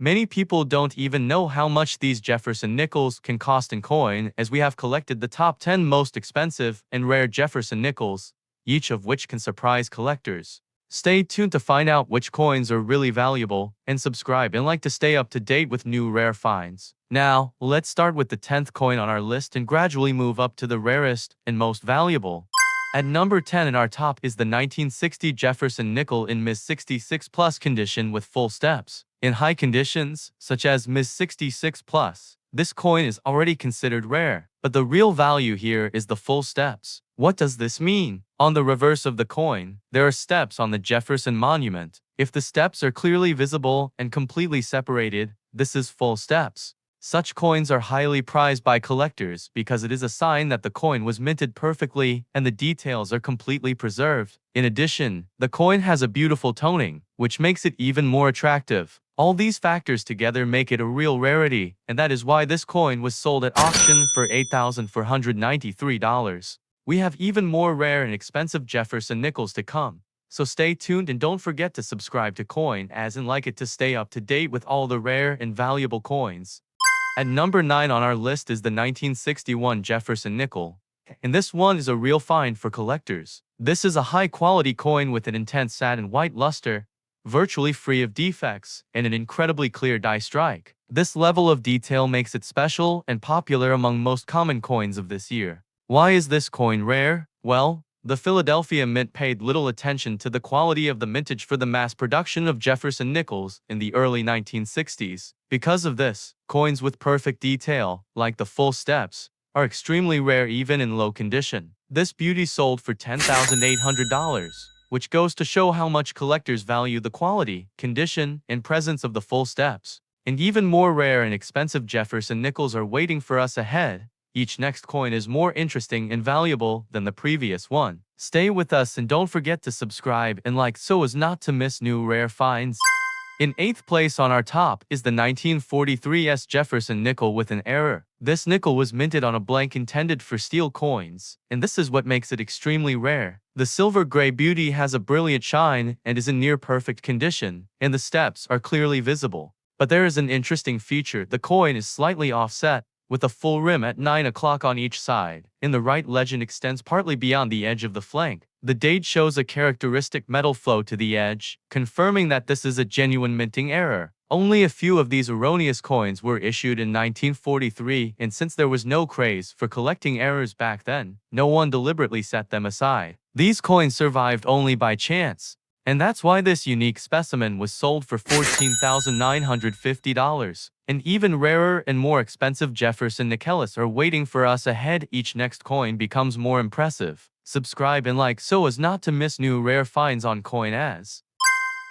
Many people don't even know how much these Jefferson Nickels can cost in coin, as we have collected the top 10 most expensive and rare Jefferson Nickels, each of which can surprise collectors. Stay tuned to find out which coins are really valuable, and subscribe and like to stay up to date with new rare finds. Now, let's start with the 10th coin on our list and gradually move up to the rarest and most valuable. At number 10 in our top is the 1960 Jefferson nickel in Ms. 66 plus condition with full steps. In high conditions, such as Ms. 66 plus, this coin is already considered rare, but the real value here is the full steps. What does this mean? On the reverse of the coin, there are steps on the Jefferson monument. If the steps are clearly visible and completely separated, this is full steps. Such coins are highly prized by collectors because it is a sign that the coin was minted perfectly and the details are completely preserved. In addition, the coin has a beautiful toning, which makes it even more attractive. All these factors together make it a real rarity, and that is why this coin was sold at auction for $8,493. We have even more rare and expensive Jefferson Nickels to come, so stay tuned and don't forget to subscribe to COİN and like it to stay up to date with all the rare and valuable coins. At number 9 on our list is the 1961 Jefferson nickel, and this one is a real find for collectors. This is a high-quality coin with an intense satin white luster, virtually free of defects, and an incredibly clear die strike. This level of detail makes it special and popular among most common coins of this year. Why is this coin rare? Well, the Philadelphia Mint paid little attention to the quality of the mintage for the mass production of Jefferson Nickels in the early 1960s. Because of this, coins with perfect detail, like the full steps, are extremely rare even in low condition. This beauty sold for $10,800, which goes to show how much collectors value the quality, condition, and presence of the full steps. And even more rare and expensive Jefferson Nickels are waiting for us ahead. Each next coin is more interesting and valuable than the previous one. Stay with us and don't forget to subscribe and like so as not to miss new rare finds. In 8th place on our top is the 1943 S Jefferson nickel with an error. This nickel was minted on a blank intended for steel coins, and this is what makes it extremely rare. The silver gray beauty has a brilliant shine and is in near perfect condition, and the steps are clearly visible. But there is an interesting feature: the coin is slightly offset, with a full rim at 9 o'clock on each side, and the right legend extends partly beyond the edge of the flank. The date shows a characteristic metal flow to the edge, confirming that this is a genuine minting error. Only a few of these erroneous coins were issued in 1943, and since there was no craze for collecting errors back then, no one deliberately set them aside. These coins survived only by chance, and that's why this unique specimen was sold for $14,950. And even rarer and more expensive Jefferson Nickels are waiting for us ahead. Each next coin becomes more impressive. Subscribe and like so as not to miss new rare finds on COİN.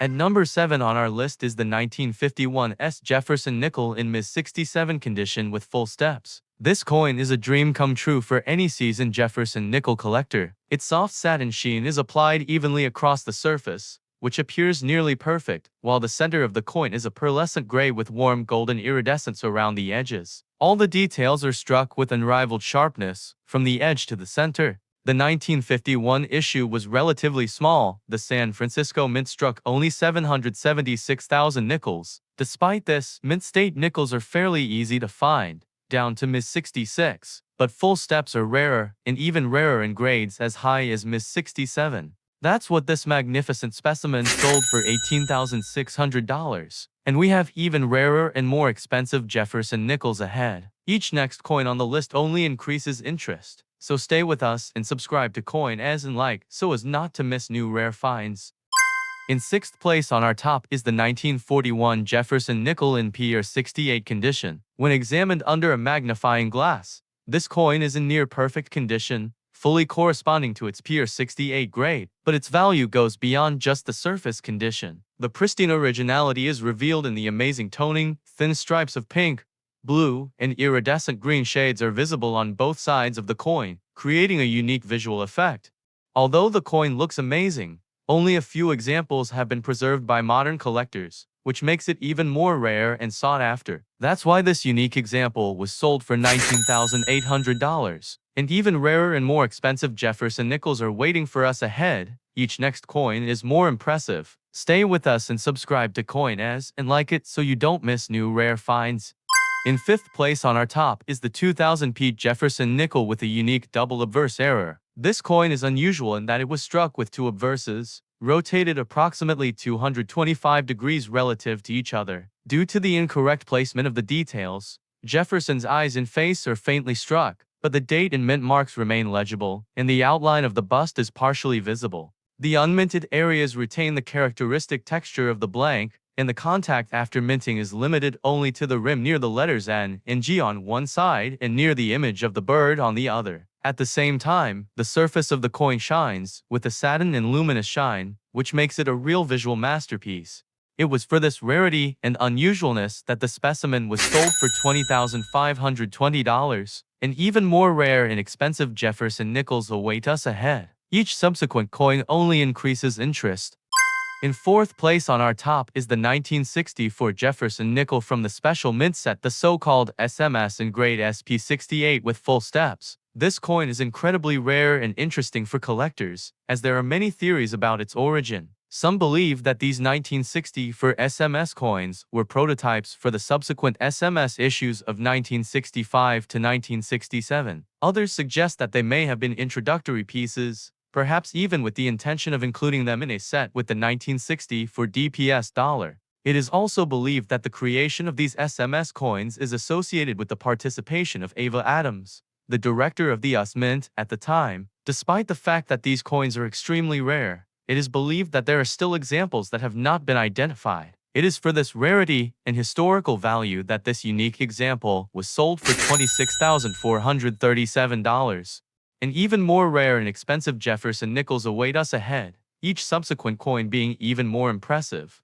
At number 7 on our list is the 1951 S Jefferson nickel in Ms. 67 condition with full steps. This coin is a dream come true for any seasoned Jefferson nickel collector. Its soft satin sheen is applied evenly across the surface, which appears nearly perfect, while the center of the coin is a pearlescent gray with warm golden iridescence around the edges. All the details are struck with unrivaled sharpness, from the edge to the center. The 1951 issue was relatively small. The San Francisco Mint struck only 776,000 nickels. Despite this, Mint State nickels are fairly easy to find, down to Ms. 66, but full steps are rarer, and even rarer in grades as high as Ms. 67. That's what this magnificent specimen sold for $18,600. And we have even rarer and more expensive Jefferson Nickels ahead. Each next coin on the list only increases interest, so stay with us and subscribe to COÍN and like so as not to miss new rare finds. In 6th place on our top is the 1941 Jefferson nickel in PR 68 condition. When examined under a magnifying glass, this coin is in near perfect condition, fully corresponding to its PR 68 grade, but its value goes beyond just the surface condition. The pristine originality is revealed in the amazing toning. Thin stripes of pink, blue, and iridescent green shades are visible on both sides of the coin, creating a unique visual effect. Although the coin looks amazing, only a few examples have been preserved by modern collectors, which makes it even more rare and sought after. That's why this unique example was sold for $19,800. And even rarer and more expensive Jefferson Nickels are waiting for us ahead. Each next coin is more impressive. Stay with us and subscribe to COİN and like it so you don't miss new rare finds. In fifth place on our top is the 2000p Jefferson nickel with a unique double obverse error. This coin is unusual in that it was struck with two obverses, rotated approximately 225 degrees relative to each other. Due to the incorrect placement of the details, Jefferson's eyes and face are faintly struck, but the date and mint marks remain legible, and the outline of the bust is partially visible. The unminted areas retain the characteristic texture of the blank, and the contact after minting is limited only to the rim near the letters N and G on one side and near the image of the bird on the other. At the same time, the surface of the coin shines with a satin and luminous shine, which makes it a real visual masterpiece. It was for this rarity and unusualness that the specimen was sold for $20,520, and even more rare and expensive Jefferson Nickels await us ahead. Each subsequent coin only increases interest. In fourth place on our top is the 1964 Jefferson nickel from the special mint set, the so-called SMS in grade SP68 with full steps. This coin is incredibly rare and interesting for collectors, as there are many theories about its origin. Some believe that these 1964 SMS coins were prototypes for the subsequent SMS issues of 1965 to 1967. Others suggest that they may have been introductory pieces, perhaps even with the intention of including them in a set with the 1964 DPS dollar. It is also believed that the creation of these SMS coins is associated with the participation of Ava Adams, the director of the US Mint at the time. Despite the fact that these coins are extremely rare, it is believed that there are still examples that have not been identified. It is for this rarity and historical value that this unique example was sold for $26,437. And even more rare and expensive Jefferson Nickels await us ahead, each subsequent coin being even more impressive.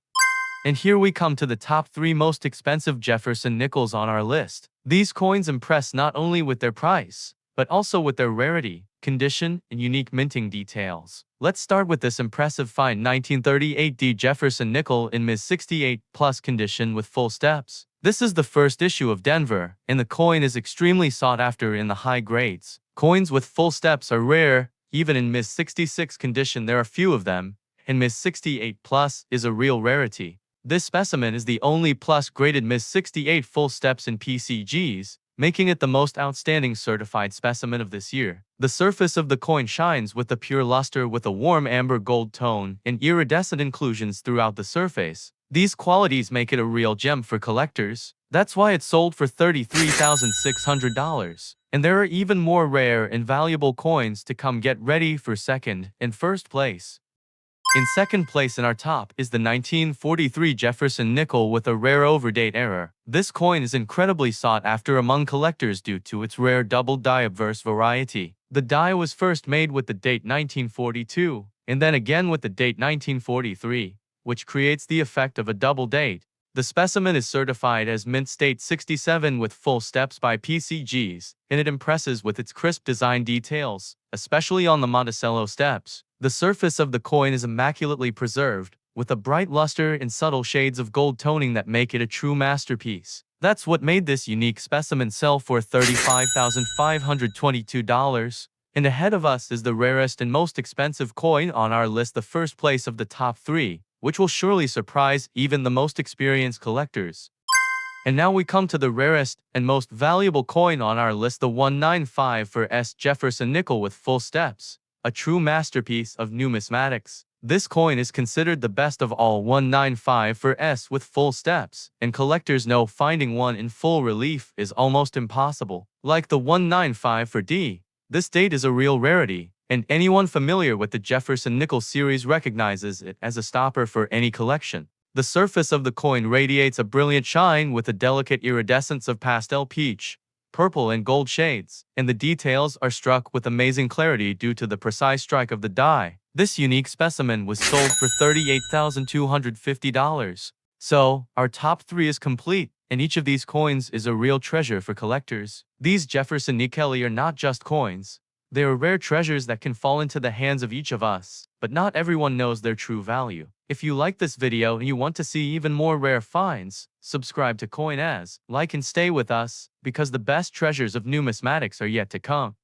And here we come to the top 3 most expensive Jefferson Nickels on our list. These coins impress not only with their price, but also with their rarity, condition, and unique minting details. Let's start with this impressive fine 1938 D Jefferson nickel in Ms. 68 plus condition with full steps. This is the first issue of Denver, and the coin is extremely sought after in the high grades. Coins with full steps are rare, even in Ms. 66 condition there are few of them, and Ms. 68 plus is a real rarity. This specimen is the only plus graded Ms. 68 full steps in PCGs, making it the most outstanding certified specimen of this year. The surface of the coin shines with a pure luster with a warm amber gold tone and iridescent inclusions throughout the surface. These qualities make it a real gem for collectors. That's why it's sold for $33,600. And there are even more rare and valuable coins to come. Get ready for second and first place. In second place in our top is the 1943 Jefferson nickel with a rare overdate error. This coin is incredibly sought after among collectors due to its rare double die obverse variety. The die was first made with the date 1942, and then again with the date 1943, which creates the effect of a double date. The specimen is certified as Mint State 67 with full steps by PCGs, and it impresses with its crisp design details, especially on the Monticello steps. The surface of the coin is immaculately preserved, with a bright luster and subtle shades of gold toning that make it a true masterpiece. That's what made this unique specimen sell for $35,522. And ahead of us is the rarest and most expensive coin on our list, the first place of the top 3, which will surely surprise even the most experienced collectors. And now we come to the rarest and most valuable coin on our list, the 195 for S Jefferson nickel with full steps, a true masterpiece of numismatics. This coin is considered the best of all 195 for S with full steps, and collectors know finding one in full relief is almost impossible. Like the 195 for D, this date is a real rarity, and anyone familiar with the Jefferson Nickel series recognizes it as a stopper for any collection. The surface of the coin radiates a brilliant shine with a delicate iridescence of pastel peach, purple and gold shades, and the details are struck with amazing clarity due to the precise strike of the die. This unique specimen was sold for $38,250. So, our top 3 is complete, and each of these coins is a real treasure for collectors. These Jefferson Nickels are not just coins. They are rare treasures that can fall into the hands of each of us, but not everyone knows their true value. If you like this video and you want to see even more rare finds, subscribe to COİN, like and stay with us, because the best treasures of numismatics are yet to come.